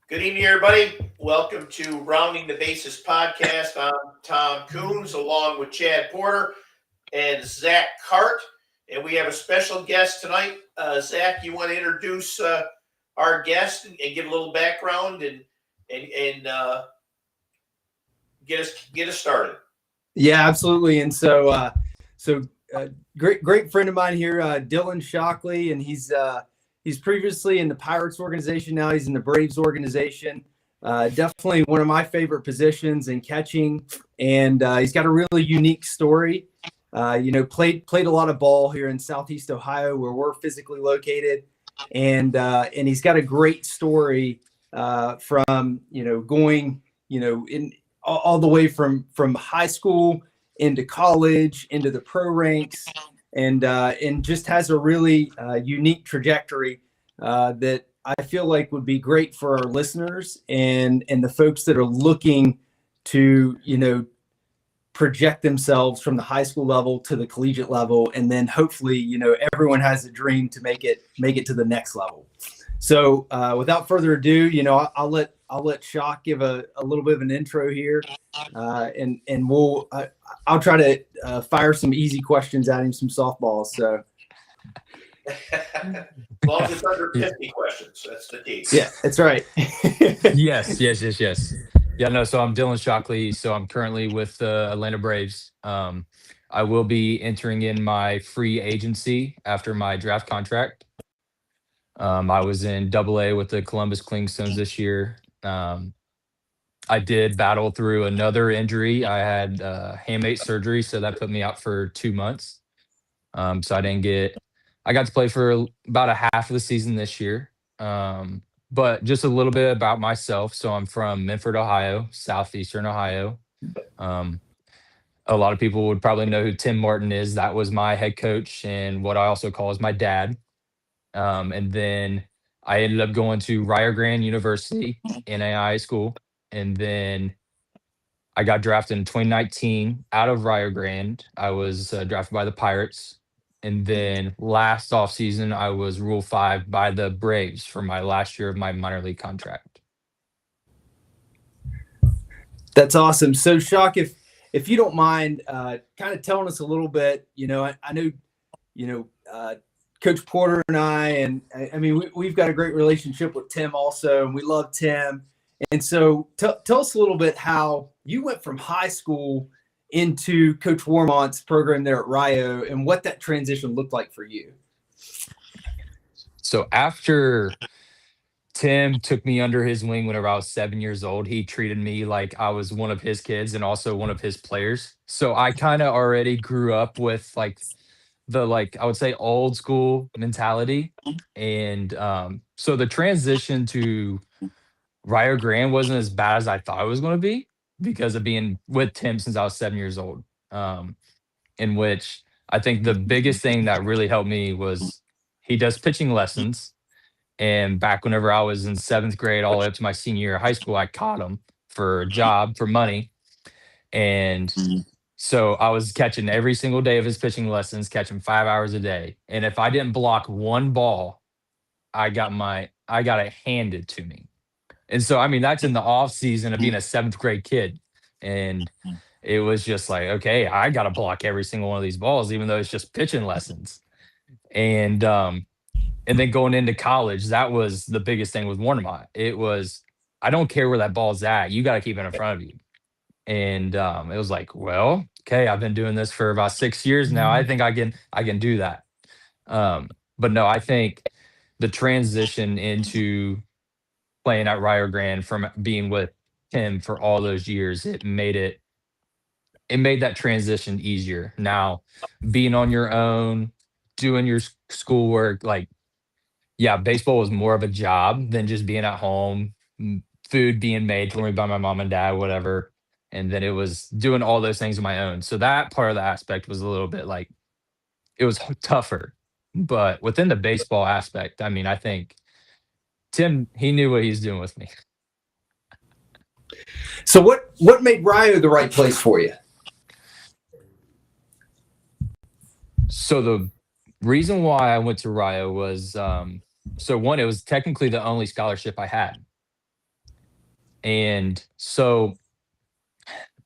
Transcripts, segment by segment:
Good evening, everybody. Welcome to Rounding the Bases podcast. I'm Tom Coombs, along with Chad Porter and Zach Cart, and we have a special guest tonight. Zach, you want to introduce our guest and give a little background and get us started? Yeah, absolutely. And great friend of mine here, Dylan Shockley, and he's previously in the Pirates organization. Now he's in the Braves organization. Definitely one of my favorite positions in catching, and he's got a really unique story. Played a lot of ball here in Southeast Ohio, where we're physically located, and he's got a great story from going in all the way from high school into college into the pro ranks, and just has a really unique trajectory that I feel like would be great for our listeners and the folks that are looking to project themselves from the high school level to the collegiate level, and then hopefully everyone has a dream to make it to the next level. So without further ado, I'll let Shock give a little bit of an intro here, and I'll try to fire some easy questions at him, some softballs. So as long as it's under 50 questions, that's the key. Yeah, that's right. Yes. Yeah, no, so I'm Dylan Shockley. So I'm currently with the Atlanta Braves. I will be entering in my free agency after my draft contract. I was in AA with the Columbus Clingstones this year. I did battle through another injury. I had hamate surgery, so that put me out for 2 months. So I got to play for about a half of the season this year. But just a little bit about myself. So I'm from Menford, Ohio, southeastern Ohio. A lot of people would probably know who Tim Martin is. That was my head coach and what I also call is my dad. And then I ended up going to Rio Grande University, NAI school. And then I got drafted in 2019 out of Rio Grande. I was drafted by the Pirates. And then last offseason, I was Rule 5 by the Braves for my last year of my minor league contract. That's awesome. So, Shock, if you don't mind, kind of telling us a little bit. I know, Coach Porter and I mean, we've got a great relationship with Tim also, and we love Tim. And so, tell us a little bit how you went from high school into Coach Warmont's program there at Rio, and what that transition looked like for you. So after Tim took me under his wing whenever I was 7 years old, he treated me like I was one of his kids and also one of his players. So I kind of already grew up with I would say old school mentality. And so the transition to Rio Grande wasn't as bad as I thought it was going to be because of being with Tim since I was 7 years old. In which I think the biggest thing that really helped me was he does pitching lessons. And back whenever I was in seventh grade, all the way up to my senior year of high school, I caught him for a job, for money. And so I was catching every single day of his pitching lessons, catching 5 hours a day. And if I didn't block one ball, I got it handed to me. And so, I mean, that's in the off season of being a seventh grade kid. And it was just like, okay, I got to block every single one of these balls, even though it's just pitching lessons. And then going into college, that was the biggest thing with Warnemont. It was, I don't care where that ball's at. You got to keep it in front of you. And it was like, well, okay, I've been doing this for about 6 years now. I think I can do that. But no, I think the transition into playing at Rio Grande from being with him for all those years, it made that transition easier. Now, being on your own, doing your schoolwork, baseball was more of a job than just being at home, food being made for me by my mom and dad, whatever. And then it was doing all those things on my own. So that part of the aspect was a little bit it was tougher. But within the baseball aspect, I mean, I think Tim, he knew what he's doing with me. So what made Rio the right place for you? So the reason why I went to Rio was, so one, it was technically the only scholarship I had. And so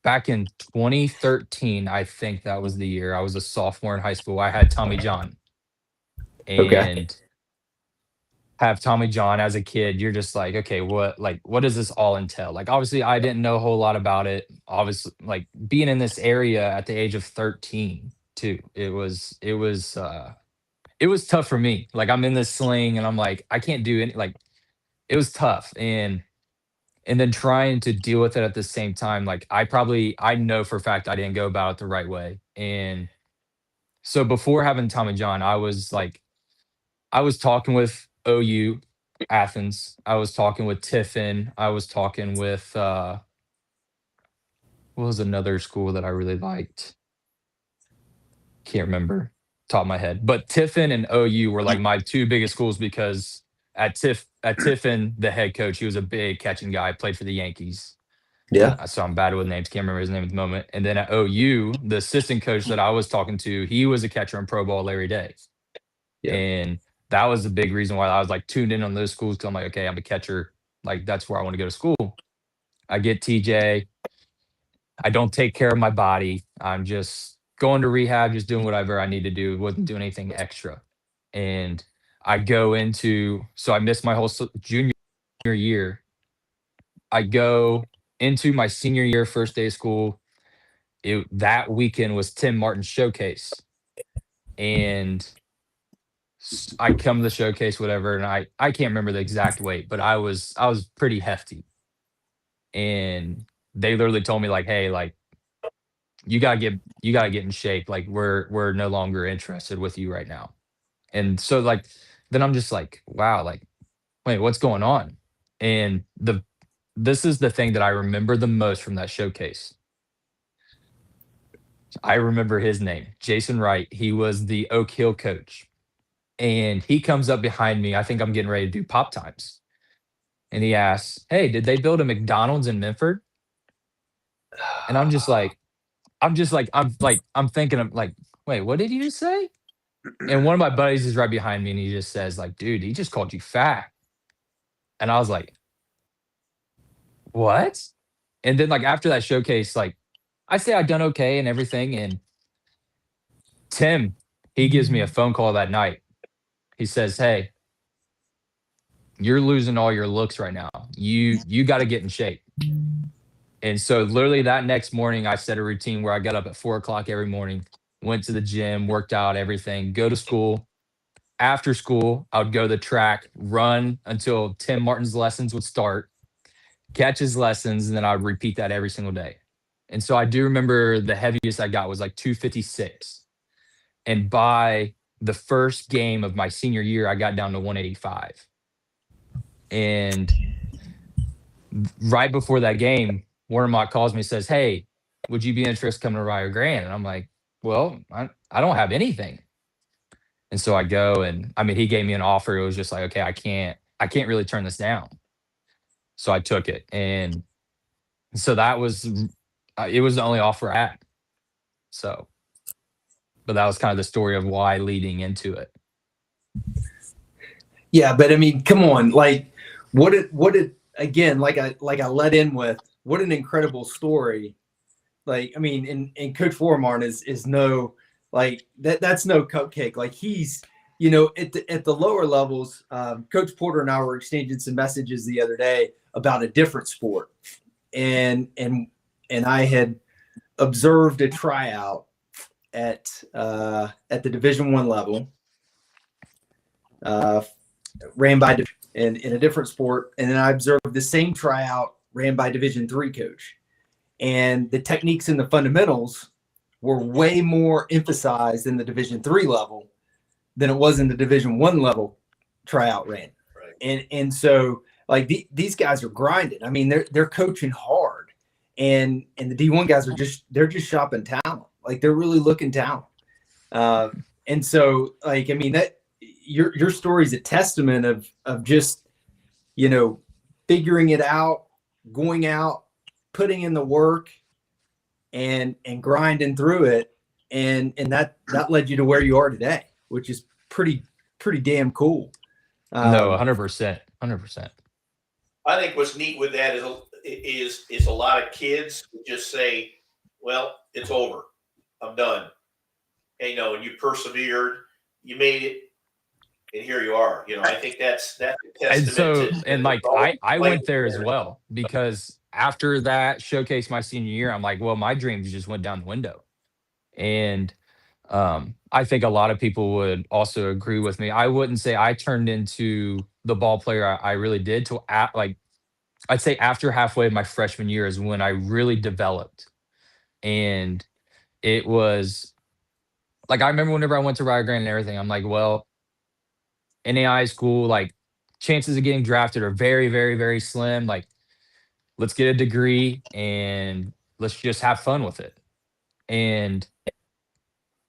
back in 2013, I think that was the year I was a sophomore in high school. I had Tommy John. Okay. And have Tommy John as a kid, you're just like, okay, what does this all entail? Like, obviously, I didn't know a whole lot about it. Obviously, like being in this area at the age of 13 too, it was tough for me. Like, I'm in this sling and I'm like, I can't do any, like, it was tough. And then trying to deal with it at the same time, like I know for a fact I didn't go about it the right way. And so before having Tommy John, I was talking with OU Athens. I was talking with Tiffin. I was talking with what was another school that I really liked? Can't remember top of my head. But Tiffin and OU were like my two biggest schools because at Tiffin, the head coach, he was a big catching guy, played for the Yankees. Yeah. So I'm bad with names, can't remember his name at the moment. And then at OU, the assistant coach that I was talking to, he was a catcher in Pro Ball, Larry Day. Yeah. And that was the big reason why I was like tuned in on those schools because I'm like, okay, I'm a catcher. Like that's where I want to go to school. I get TJ. I don't take care of my body. I'm just going to rehab, just doing whatever I need to do. Wasn't doing anything extra. And I go into, so I missed my whole junior year. I go into my senior year, first day of school. That weekend was Tim Martin's showcase. And I come to the showcase, whatever, and I can't remember the exact weight, but I was pretty hefty. And they literally told me like, hey, like you gotta get in shape. Like we're no longer interested with you right now. And so like then I'm just like, wow, like, wait, what's going on? And this is the thing that I remember the most from that showcase. I remember his name, Jason Wright. He was the Oak Hill coach. And he comes up behind me. I think I'm getting ready to do pop times. And he asks, hey, did they build a McDonald's in Memphis? And I'm thinking, I'm like, wait, what did he just say? And one of my buddies is right behind me and he just says, like, dude, he just called you fat. And I was like, what? And then like after that showcase, like I say I'd done okay and everything. And Tim, he gives me a phone call that night. He says, hey, you're losing all your looks right now. You got to get in shape. And so literally that next morning, I set a routine where I got up at 4:00 every morning, went to the gym, worked out, everything, go to school. After school, I would go to the track, run until Tim Martin's lessons would start, catch his lessons, and then I would repeat that every single day. And so I do remember the heaviest I got was like 256. And by the first game of my senior year, I got down to 185. And right before that game, Warnock calls me and says, hey, would you be interested coming to Rio Grande? And I'm like, well, I don't have anything. And so I go and I mean, he gave me an offer. It was just like, okay, I can't really turn this down. So I took it. And so that was, it was the only offer I had. So, but that was kind of the story of why leading into it. Yeah. But I mean, come on, like what did, again, like I let in with, what an incredible story. Like, I mean, and Coach Formarn is no, like that's no cupcake. Like he's, you know, at the lower levels, Coach Porter and I were exchanging some messages the other day about a different sport. And I had observed a tryout at the Division I level, ran by in a different sport. And then I observed the same tryout ran by Division III coach. And the techniques and the fundamentals were way more emphasized in the Division III level than it was in the Division I level tryout ran. Right. And so like these guys are grinding. I mean, they're coaching hard, and the D1 guys are they're just shopping talent. Like they're really looking talent. And so like, I mean, that your story is a testament of just, you know, figuring it out, going out, putting in the work and grinding through it. And that led you to where you are today, which is pretty damn cool. No, 100%. 100%. I think what's neat with that is is a lot of kids who just say, well, it's over. I'm done. And, and you persevered, you made it, and here you are. I think that's a And testament so, to and like I went there as well, because after that showcase my senior year, I'm like, well, my dreams just went down the window. And I think a lot of people would also agree with me. I wouldn't say I turned into the ball player I really did till like I'd say after halfway of my freshman year is when I really developed. And it was like, I remember whenever I went to Rio Grande and everything, I'm like, well, NAI school, like chances of getting drafted are very, very, very slim. Like, let's get a degree and let's just have fun with it. And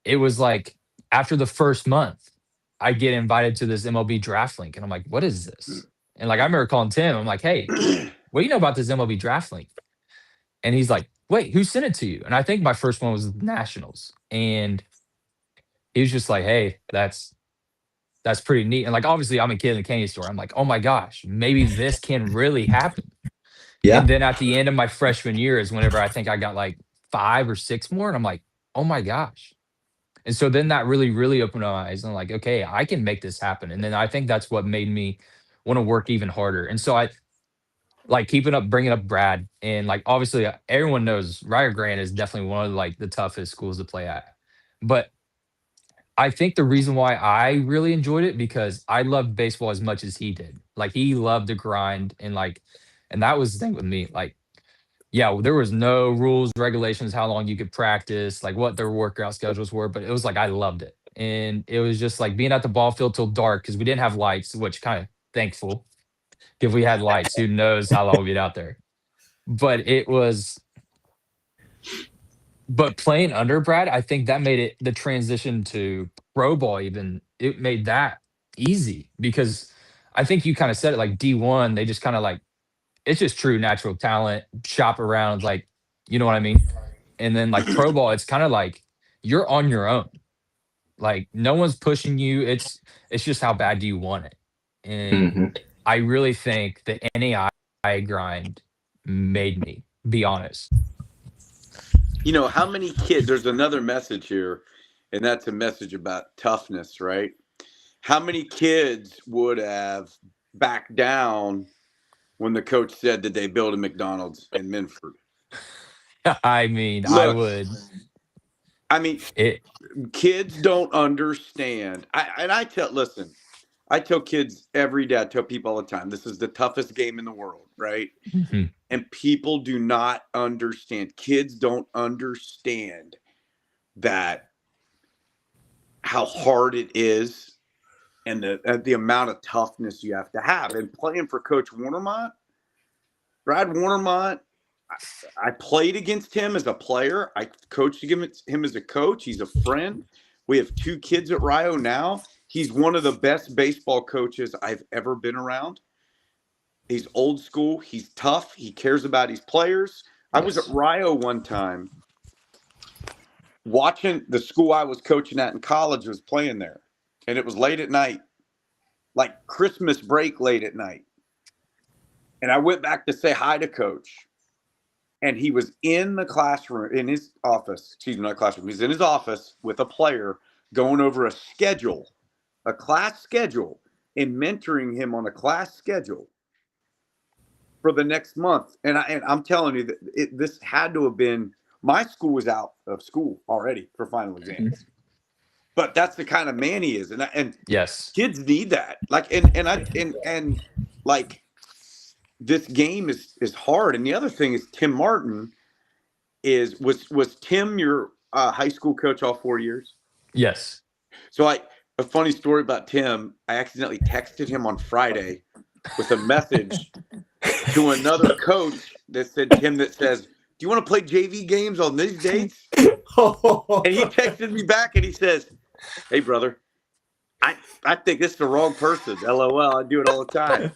it was like after the first month, I get invited to this MLB draft link, and I'm like, what is this? And like, I remember calling Tim. I'm like, hey, what do you know about this MLB draft link? And he's like, wait, who sent it to you? And I think my first one was the Nationals. And he was just like, hey, that's pretty neat. And like, obviously, I'm a kid in the candy store. I'm like, oh my gosh, maybe this can really happen. Yeah. And then at the end of my freshman year is whenever I think I got like 5 or 6 more. And I'm like, oh my gosh. And so then that really, really opened my eyes. And I'm like, okay, I can make this happen. And then I think that's what made me want to work even harder. And so I like bringing up Brad. And like, obviously, everyone knows Rio Grande is definitely one of like the toughest schools to play at. But I think the reason why I really enjoyed it, because I loved baseball as much as he did. Like, he loved to grind, and like, and that was the thing with me. Like, yeah, there was no rules, regulations, how long you could practice, like what their workout schedules were, but it was like I loved it. And it was just like being at the ball field till dark, because we didn't have lights, which kind of thankful. If we had lights, who knows how long we'd get out there. But it was, but playing under Brad, I think that made it the transition to pro ball, even it made that easy, because I think you kind of said it, like D1, they just kind of like, it's just true natural talent, shop around, like, you know what I mean? And then like pro ball, it's kind of like you're on your own. Like, no one's pushing you. It's just how bad do you want it? And I really think the NAI grind made me, be honest. How many kids, there's another message here, and that's a message about toughness, right? How many kids would have backed down when the coach said that they build a McDonald's in Minford? I mean, Look, kids don't understand. I tell kids every day, I tell people all the time, this is the toughest game in the world, right? Mhm. And people do not understand. Kids don't understand that how hard it is, and the amount of toughness you have to have. And playing for Coach Warnermont, Brad Warnermont, I played against him as a player. I coached him as a coach. He's a friend. We have 2 kids at Rio now. He's one of the best baseball coaches I've ever been around. He's old school. He's tough. He cares about his players. I was at Rio one time watching the school I was coaching at in college was playing there. And it was late at night, like Christmas break late at night. And I went back to say hi to Coach. And he was in the classroom, in his office, excuse me, not classroom. He's in his office with a player going over a schedule, a class schedule, and mentoring him on a class schedule for the next month. And I'm telling you that this had to have been, my school was out of school already for final exams. But that's the kind of man he is, and yes, kids need that. Like, and like, this game is hard. And the other thing is, Tim Martin was Tim your high school coach all 4 years? Yes. So a funny story about Tim. I accidentally texted him on Friday with a message to another coach that said, Tim, that says, "Do you want to play JV games on these dates?" And he texted me back and he says, "Hey, brother, I think this is the wrong person. LOL, I do it all the time."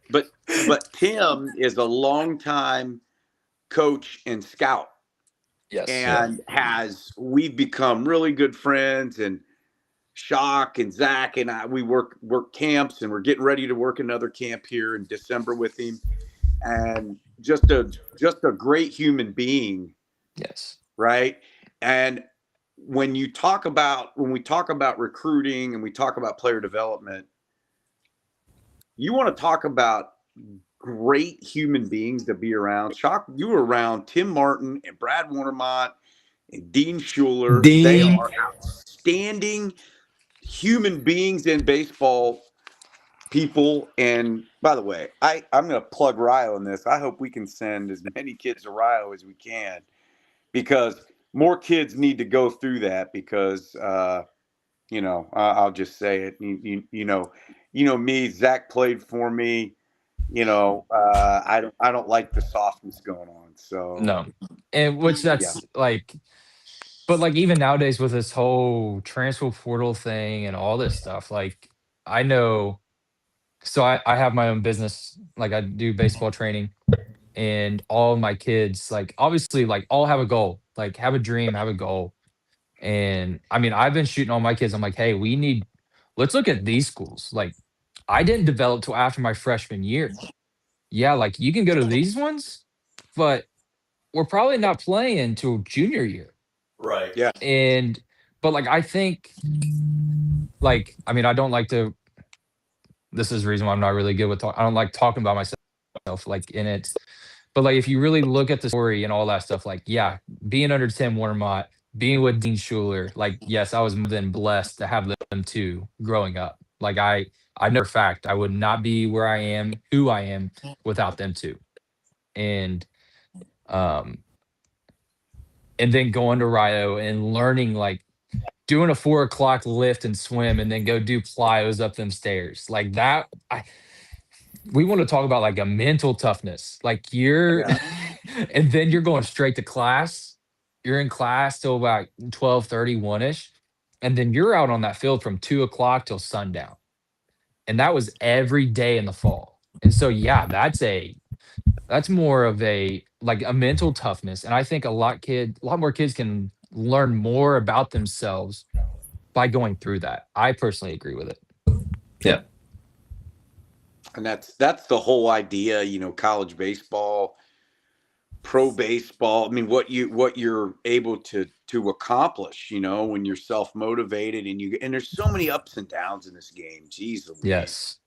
But Tim is a longtime coach and scout. Yes. And we've become really good friends, and Shock and Zach and I, we work camps, and we're getting ready to work another camp here in December with him. and just a great human being, Yes. right? And when we talk about recruiting and we talk about player development, you want to talk about great human beings to be around. Shock, you were around Tim Martin and Brad Warnermont and Dean Schuler. They Dean. are outstanding human beings in baseball people. And by the way, I'm going to plug Rio in this. I hope we can send as many kids to Rio as we can, because more kids need to go through that, because I'll just say it. You know me. Zach played for me. I don't like the softness going on. So No. And which that's like, but like even nowadays with this whole transfer portal thing and all this stuff, like I know, so I have my own business, like I do baseball training, and all of my kids, like obviously, like all have a goal, like have a dream, have a goal. And I mean, I've been shooting all my kids. I'm like, hey, let's look at these schools. Like, I didn't develop till after my freshman year. Yeah, like you can go to these ones, but we're probably not playing till junior year. Right. Yeah. But like, I think, like, I mean, I don't like to, this is the reason why I'm not really good with I don't like talking about myself, like in it. But like, if you really look at the story and all that stuff, like, yeah, being under Tim Warnermont, being with Dean Schuler, like, yes, I was more than blessed to have them too growing up. Like, I know for a fact I would not be where I am, who I am, without them too. And um, and then going to Rio and learning, like doing a 4 o'clock lift and swim, and then go do plyos up them stairs, like that. We want to talk about like a mental toughness. Like and then you're going straight to class. You're in class till about 12:30, ish. And then you're out on that field from 2 o'clock till sundown. And that was every day in the fall. And so, yeah, that's more of a like a mental toughness. And I think a lot more kids can learn more about themselves by going through that. I personally agree with it. Yeah. And that's the whole idea, college baseball, pro baseball. I mean, what you're able to accomplish, when you're self-motivated, and there's so many ups and downs in this game. Jeez Louise. Yes.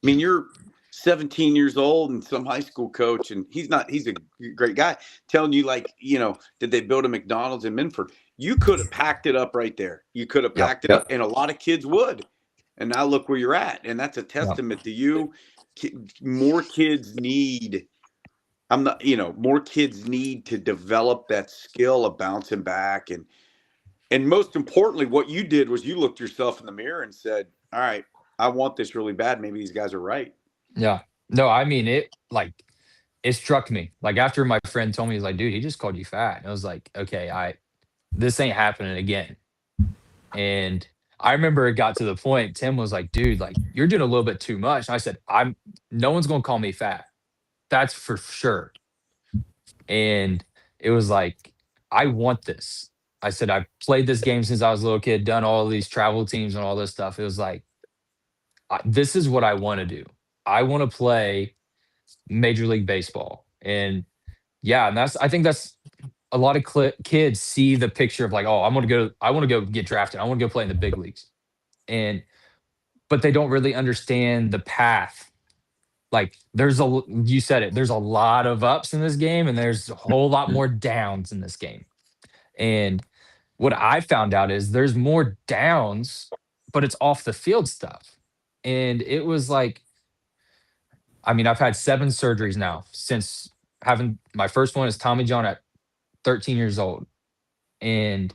I mean, you're 17 years old and some high school coach, and he's a great guy, telling you, like, did they build a McDonald's in Minford? You could have packed it up right there. You could have packed it up, and a lot of kids would. And now look where you're at. And that's a testament to you. More kids need to develop that skill of bouncing back. And most importantly, what you did was you looked yourself in the mirror and said, all right, I want this really bad. Maybe these guys are right. Yeah. No, I mean, it struck me. Like after my friend told me, he's like, dude, he just called you fat. And I was like, okay, this ain't happening again. And I remember it got to the point, Tim was like, dude, like you're doing a little bit too much. And I said, no one's going to call me fat. That's for sure. And it was like, I want this. I said, I've played this game since I was a little kid, done all these travel teams and all this stuff. It was like, this is what I want to do. I want to play Major League Baseball. And yeah, and I think that's a lot of kids see the picture of like, oh, I want to go get drafted. I want to go play in the big leagues. But they don't really understand the path. Like you said it, there's a lot of ups in this game, and there's a whole lot more downs in this game. And what I found out is there's more downs, but it's off the field stuff. And it was like, I mean, I've had 7 surgeries now since having my first one is Tommy John at 13 years old. And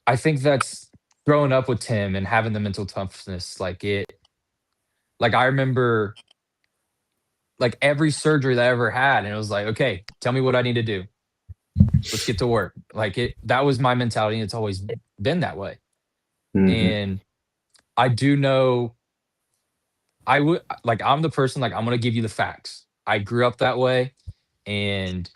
I think that's growing up with Tim and having the mental toughness. Like I remember like every surgery that I ever had, and it was like, okay, tell me what I need to do. Let's get to work. Like that was my mentality. And it's always been that way. Mhm. And I do know I'm the person, like, I'm going to give you the facts. I grew up that way. And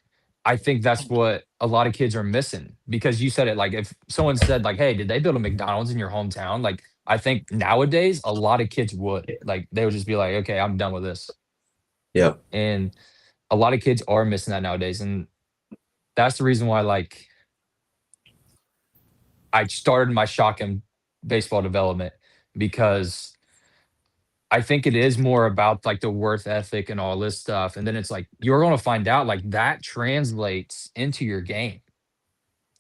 I think that's what a lot of kids are missing, because you said it, like if someone said like, hey, did they build a McDonald's in your hometown? Like, I think nowadays a lot of kids would, like, they would just be like, okay, I'm done with this. Yeah. And a lot of kids are missing that nowadays, and that's the reason why like I started my shotgun baseball development, because I think it is more about like the worth ethic and all this stuff. And then it's like you're going to find out like that translates into your game.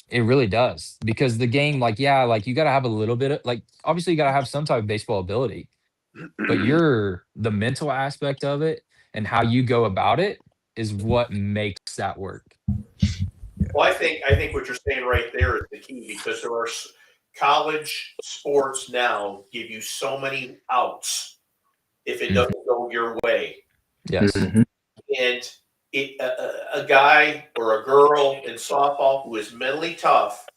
It really does, because the game, like, yeah, like you got to have a little bit of like, obviously, you got to have some type of baseball ability, but the mental aspect of it and how you go about it is what makes that work. Well, I think what you're saying right there is the key, because there are college sports now give you so many outs if it doesn't go your way. Yes. Mhm. And a guy or a girl in softball who is mentally tough,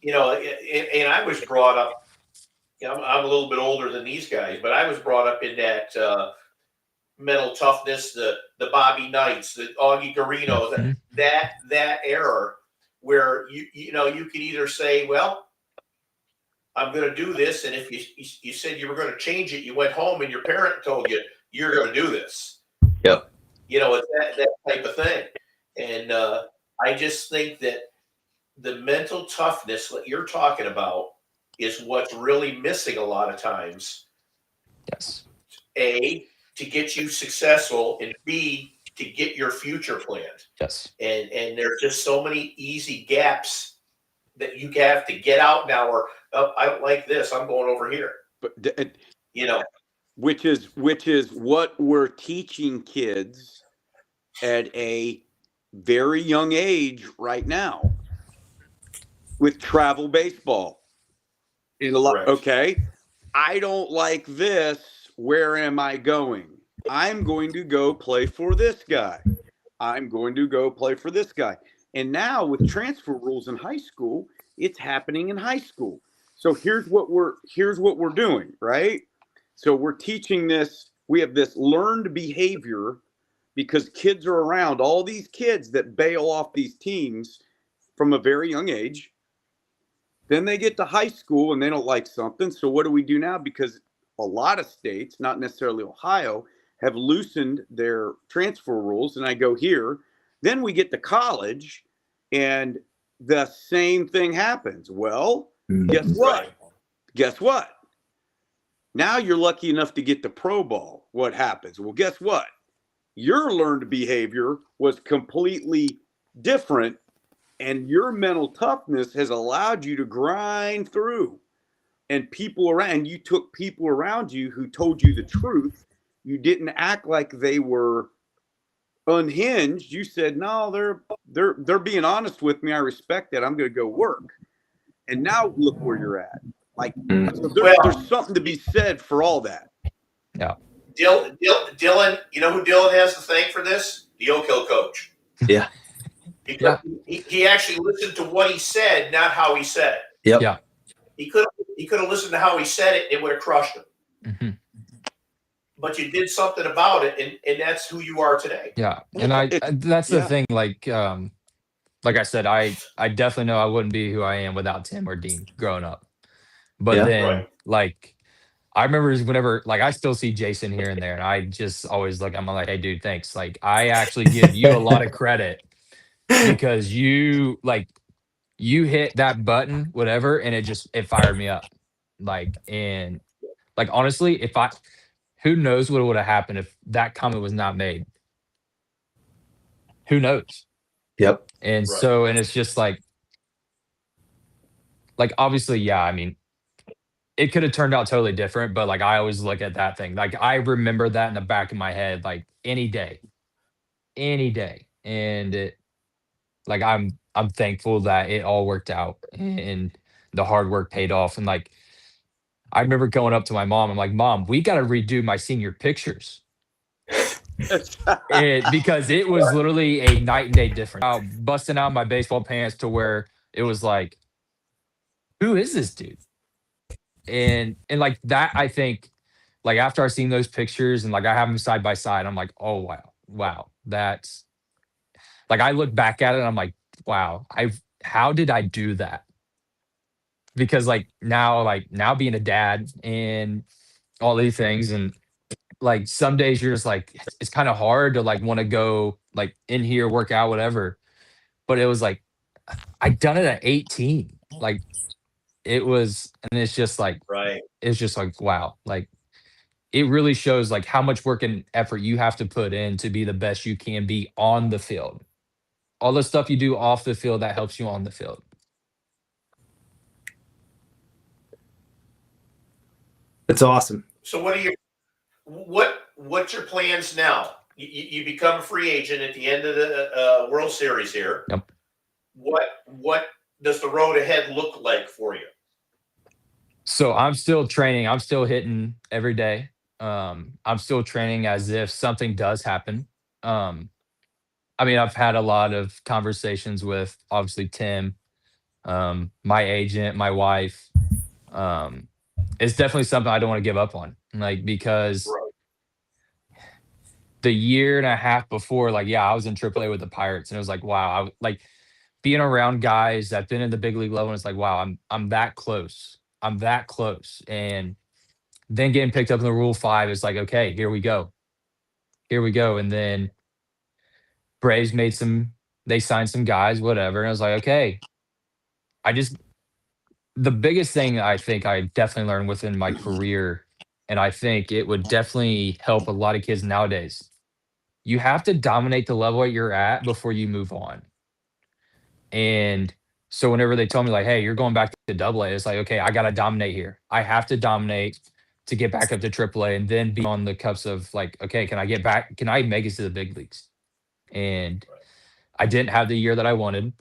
and I was brought up, I'm a little bit older than these guys, but I was brought up in that mental toughness, the Bobby Knights, the Augie Garrinos, Mhm. that era where you could either say, well, I'm going to do this, and if you said you were going to change it, you went home and your parent told you you're going to do this. Yep. It's that type of thing. And I just think that the mental toughness that you're talking about is what's really missing a lot of times. Yes. A, to get you successful, and B, to get your future planned. Yes. And there's just so many easy gaps that you have to get out now, or I don't like this, I'm going over here. But which is what we're teaching kids at a very young age right now with travel baseball. Correct. Okay, I don't like this. Where am I going? I'm going to go play for this guy. I'm going to go play for this guy. And now with transfer rules in high school, it's happening in high school. So here's what we're doing, right? So we're teaching this. We have this learned behavior because kids are around, all these kids that bail off these teams from a very young age. Then they get to high school and they don't like something. So what do we do now? Because a lot of states, not necessarily Ohio, have loosened their transfer rules. And I go here. Then we get to college and the same thing happens. Well, guess what? Right. Guess what? Now you're lucky enough to get the pro ball. What happens? Well, guess what? Your learned behavior was completely different, and your mental toughness has allowed you to grind through. And you took people around you who told you the truth. You didn't act like they were unhinged. You said, no, they're being honest with me. I respect that. I'm going to go work. And now look where you're at. Like, so there's something to be said for all that. Yeah. Dylan, you know who Dylan has to thank for this? The Oak Hill coach. Yeah. Because he actually listened to what he said, not how he said it. Yep. Yeah. He could have listened to how he said it, it would have crushed him. Mm-hmm. But you did something about it, and that's who you are today. Yeah. And that's the thing. Like I said, I definitely know I wouldn't be who I am without Tim or Dean growing up. But then Right. like I remember whenever, like, I still see Jason here and there, and I just always I'm like, hey, dude, thanks. Like, I actually give you a lot of credit because you hit that button, whatever, and it fired me up. Like, and like, honestly, who knows what would have happened if that comment was not made? Who knows? Yep. And Right. so, and it's just like, obviously, yeah, I mean, it could have turned out totally different, but like I always look at that thing. Like I remember that in the back of my head, like any day. And I'm thankful that it all worked out and the hard work paid off. And like I remember going up to my mom, I'm like, Mom, we gotta redo my senior pictures. Because it was literally a night and day difference. Busting out my baseball pants to where it was like, who is this dude? And like that, I think, like after I seen those pictures and like I have them side by side, I'm like, oh wow, that's like I look back at it and I'm like, wow, how did I do that? Because like now being a dad and all these things, and like some days you're just like it's kind of hard to like want to go like in here, work out, whatever. But it was like I done it at 18. Like it was, and Right. it's just like wow. Like it really shows like how much work and effort you have to put in to be the best you can be on the field. All the stuff you do off the field that helps you on the field. That's awesome. So what's your plans now? You become a free agent at the end of the World Series here. Yep. What does the road ahead look like for you? So I'm still training. I'm still hitting every day. I'm still training as if something does happen. I mean, I've had a lot of conversations with obviously Tim, my agent, my wife. Um, it's definitely something I don't want to give up on. Like because Right. the year and a half before, like, yeah, I was in AAA with the Pirates, and it was like, wow, like being around guys that've been in the big league level, and it's like, wow, I'm that close. I'm that close. And then getting picked up in the Rule 5 is like, okay, here we go. Here we go. And then Braves they signed some guys, whatever. And I was like, okay, the biggest thing I think I definitely learned within my career, and I think it would definitely help a lot of kids nowadays. You have to dominate the level that you're at before you move on. And so whenever they told me like, hey, you're going back to AA, it's like, okay, I got to dominate here. I have to dominate to get back up to AAA and then be on the cups of like, okay, can I get back? Can I make it to the big leagues? And I didn't have the year that I wanted.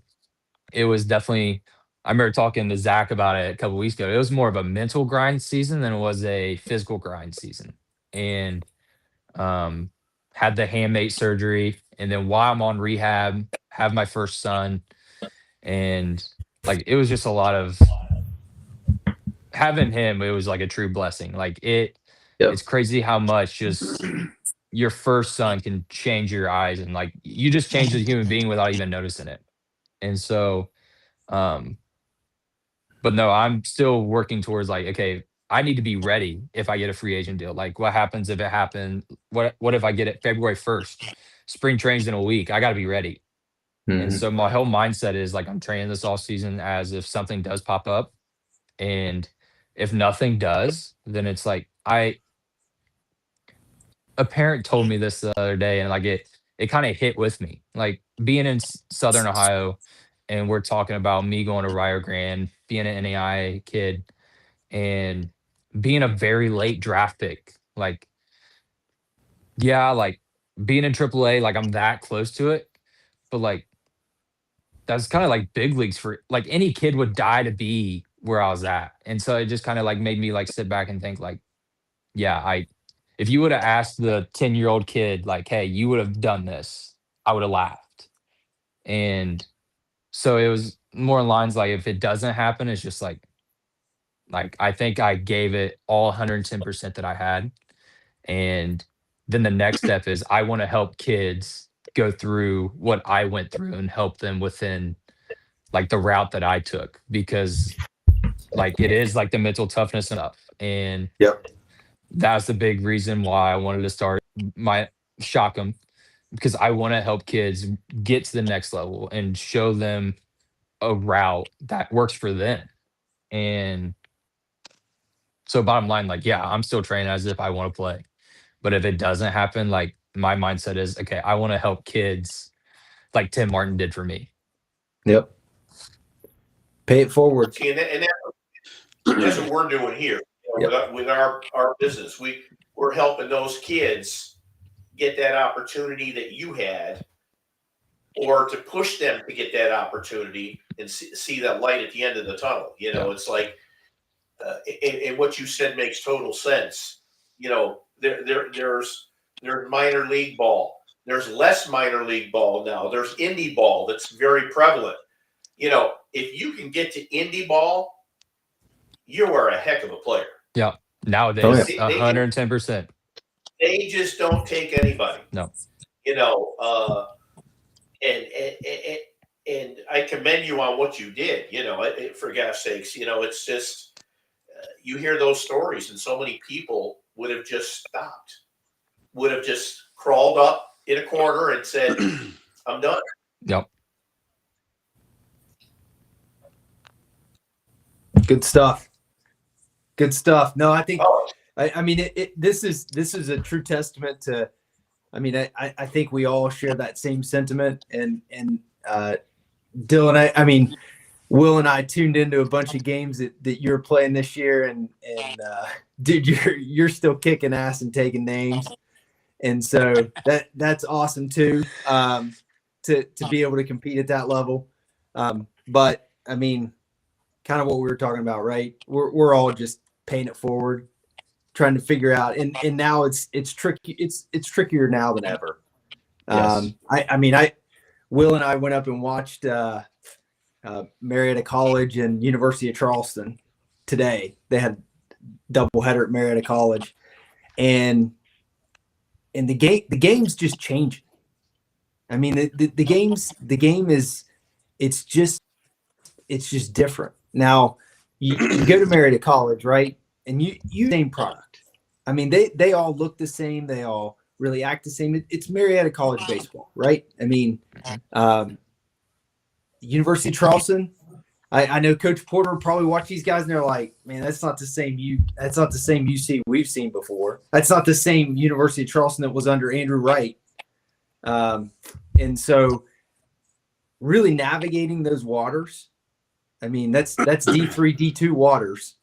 It was definitely, I remember talking to Zach about it a couple weeks ago. It was more of a mental grind season than it was a physical grind season. And had the handmate surgery. And then while I'm on rehab, have my first son. And like it was just a lot of having him, it was like a true blessing. Like it's crazy how much just your first son can change your eyes and like you just change as a human being without even noticing it. And so but no, I'm still working towards like, okay, I need to be ready if I get a free agent deal. Like what happens if it happened? What if I get it February 1st? Spring trains in a week. I gotta be ready. And so my whole mindset is like I'm training this off season as if something does pop up. And if nothing does, then it's like a parent told me this the other day and like it kind of hit with me. Like being in Southern Ohio and we're talking about me going to Rio Grande, being an NAI kid and being a very late draft pick. Like yeah, like being in AAA, like I'm that close to it, but like that's kind of like big leagues for like any kid would die to be where I was at. And so it just kind of like made me like sit back and think like, yeah, if you would have asked the 10-year-old kid, like, hey, you would have done this, I would have laughed. And so it was more in lines like if it doesn't happen, it's just like I think I gave it all 110% that I had. And then the next step is I want to help kids go through what I went through and help them within like the route that I took because like it is like the mental toughness enough. And that's the big reason why I wanted to start my Shock 'em because I want to help kids get to the next level and show them a route that works for them. And so bottom line, like, yeah, I'm still training as if I want to play. But if it doesn't happen, like my mindset is, okay, I want to help kids like Tim Martin did for me. Yep. Pay it forward. See, and that's what we're doing here with our business. We're helping those kids get that opportunity that you had, or to push them to get that opportunity and see that light at the end of the tunnel. You know, it's like, and what you said makes total sense. You know, there's minor league ball. There's less minor league ball now. There's indie ball that's very prevalent. You know, if you can get to indie ball, you are a heck of a player. Yeah. Nowadays, 110%. They just don't take anybody. No. You know, and I commend you on what you did. You know, for gosh sakes, you know, it's just you hear those stories, and so many people would have just stopped. would have just crawled up in a corner and said, I'm done. Yep. Good stuff. Good stuff. No, I think Oh, I mean this is a true testament to. I mean, I think we all share that same sentiment. And Dylan, I mean, Will and I tuned into a bunch of games that you're playing this year, and dude, you're still kicking ass and taking names, and so that's awesome too. To be able to compete at that level, but I mean, kind of what we were talking about, right? We're all just paying it forward, trying to figure out, and now it's tricky. It's trickier now than ever. Yes. I mean, Will and I went up and watched Marietta College and University of Charleston today. They had doubleheader at Marietta College, and the game's just changing. I mean, the game is it's just different now. You go to Marietta College, right? And you same product. I mean, they all look the same. They all really act the same. It's Marietta College baseball, right? I mean, University of Charleston. I know Coach Porter probably watch these guys and they're like, man, that's not the same UC we've seen before. That's not the same University of Charleston that was under Andrew Wright. And so really navigating those waters. I mean, that's D3, D2 waters.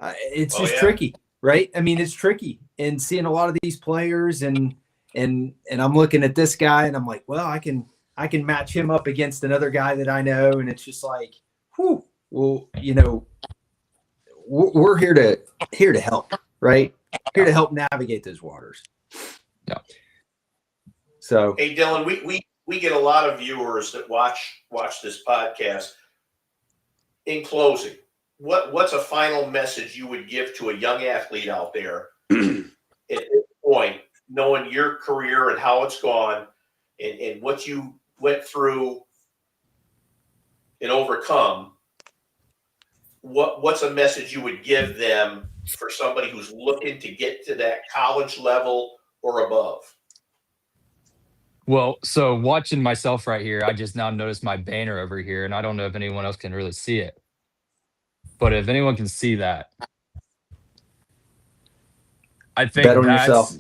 It's just tricky, right? I mean, it's tricky, and seeing a lot of these players and I'm looking at this guy and I'm like, well, I can match him up against another guy that I know. And it's just like, whew, well, you know, we're here to help, right? Here to help navigate those waters. Yeah. So, hey, Dylan, we get a lot of viewers that watch this podcast. In closing, what's a final message you would give to a young athlete out there at this point, knowing your career and how it's gone and what you went through and overcome? What's a message you would give them for somebody who's looking to get to that college level or above? Well, so watching myself right here, I just now noticed my banner over here, and I don't know if anyone else can really see it. But if anyone can see that, I think Bet on yourself.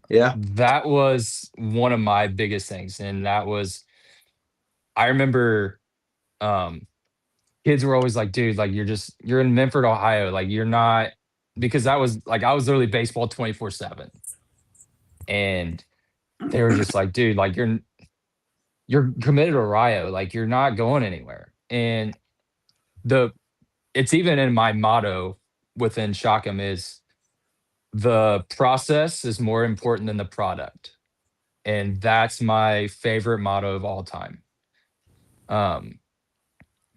Yeah. That was one of my biggest things. And that was, I remember kids were always like, dude, like you're in Memphis, Ohio. Like you're not, because I was literally baseball 24/7. And they were just like, dude, like you're committed to Ohio. Like you're not going anywhere. And it's even in my motto within Shockham is the process is more important than the product. And that's my favorite motto of all time.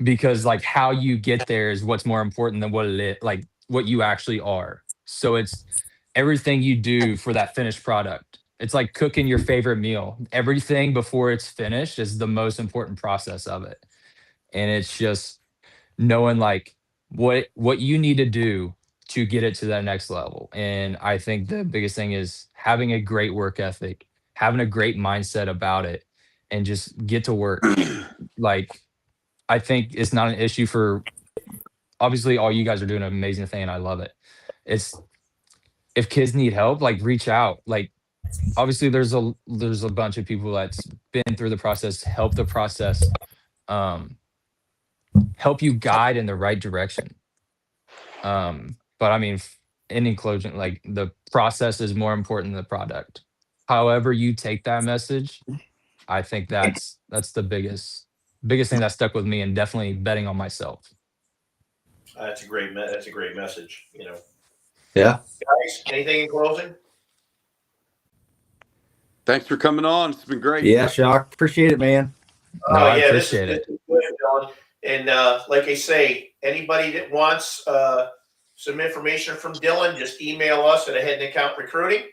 Because like how you get there is what's more important than what you actually are. So it's everything you do for that finished product. It's like cooking your favorite meal. Everything before it's finished is the most important process of it. And it's just knowing like what you need to do to get it to that next level. And I think the biggest thing is having a great work ethic, having a great mindset about it, and just get to work. Like, I think it's not an issue for, obviously all you guys are doing an amazing thing and I love it. It's, if kids need help, like reach out. Like, obviously there's a bunch of people that's been through the process, help the process, help you guide in the right direction. But I mean, in conclusion, like the process is more important than the product. However you take that message, I think that's the biggest thing that stuck with me, and definitely betting on myself. That's a great message. You know. Yeah. Guys, anything in closing? Thanks for coming on. It's been great. Yeah, Shock. Appreciate it, man. No, I yeah, appreciate this is good, Dylan. And like I say, anybody that wants some information from Dylan, just email us at Ahead and Account Recruiting,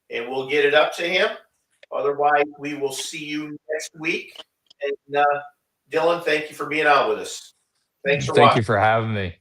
and we'll get it up to him. Otherwise, we will see you next week. And Dylan, thank you for being on with us. Thanks for watching. Thank you for having me.